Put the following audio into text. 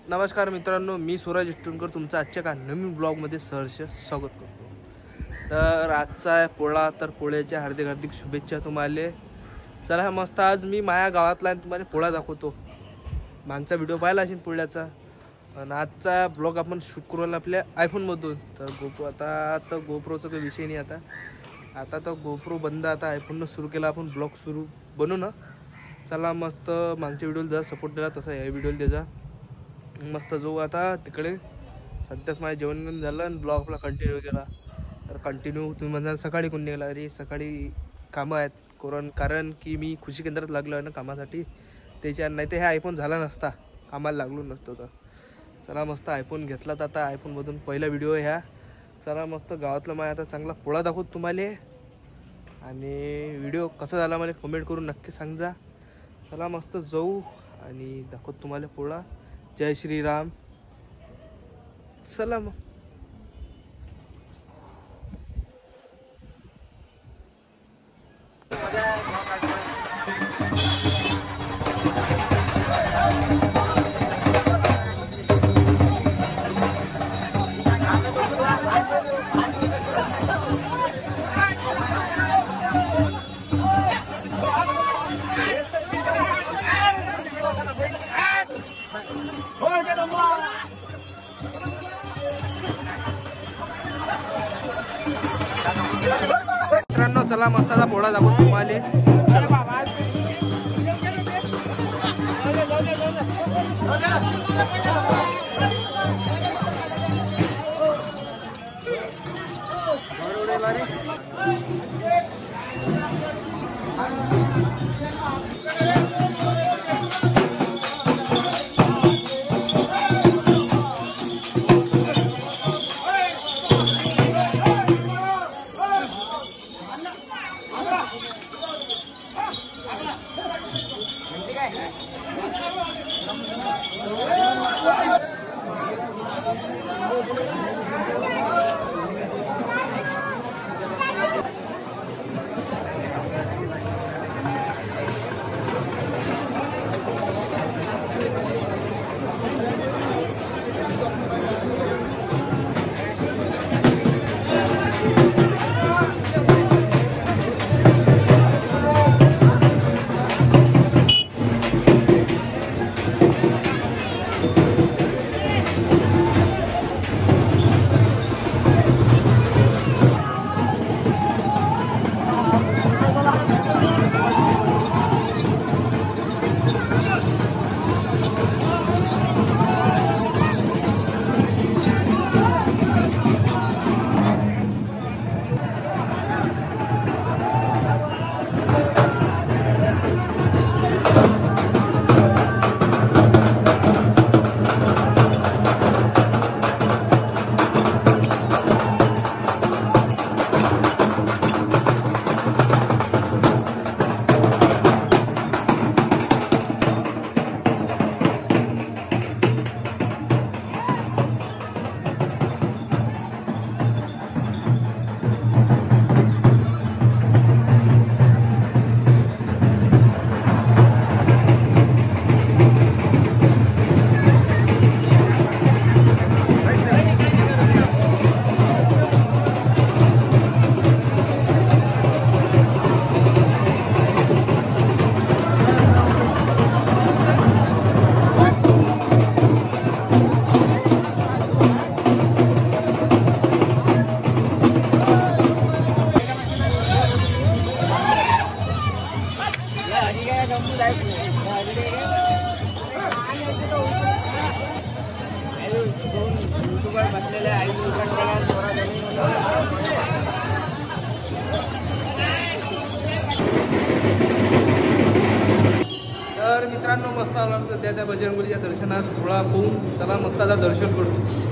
नमस्कार मित्रांनो, मी सूरज इष्टुनकर तुमचं आजच्या का नवीन ब्लॉगमध्ये सहर्ष स्वागत करतो। तर आजचा आहे पोळा, तर पोळ्याच्या हार्दिक हार्दिक शुभेच्छा तुम्हाला। चला मस्त आज मी माझ्या गावातला तुम्हाला पोळा दाखवतो। मागचा व्हिडिओ पाहिला असेल पोळ्याचा, आणि आजचा ब्लॉग आपण शूट करू आपल्या आयफोनमधून। तर गोप्रो आता गोप्रोचा काही विषय नाही, आता तर गोप्रो बंद, आता आयफोननं सुरू केला आपण ब्लॉग सुरू बनवू ना। चला मस्त मागच्या व्हिडिओला जर सपोर्ट दिला तसा या व्हिडिओला द्या। मस्त जाऊ आता तिकडे। सध्याच माझं जेवण झालं आणि ब्लॉग आपला कंटिन्यू केला। तर कंटिन्यू तुम्ही म्हणता सकाळी कोण निघाला? अरे सकाळी कामं आहेत, कारण की मी कृषी केंद्रात लागलो आहे ना कामासाठी, त्याच्या नाही तर हे आयफोन झाला नसता, कामाला लागलो नसतो। तर चला मस्त आयफोन घेतला, तर आता आयफोनमधून पहिला व्हिडिओ ह्या। चला मस्त गावातला माझ्या आता चांगला पोळा दाखवतो तुम्हाला, आणि व्हिडिओ कसा झाला मला कमेंट करून नक्की सांगा। चला मस्त जाऊ आणि दाखवतो तुम्हाला पोळा। जय श्रीराम। चला मग मित्रांनो, चला मस्त आता पोळा दाखवतो तुम्हाला। तर मित्रांनो, मस्त आला सध्या त्या बजरंगबलीच्या दर्शनात थोडा पाहून। चला मस्त आता दर्शन करतो।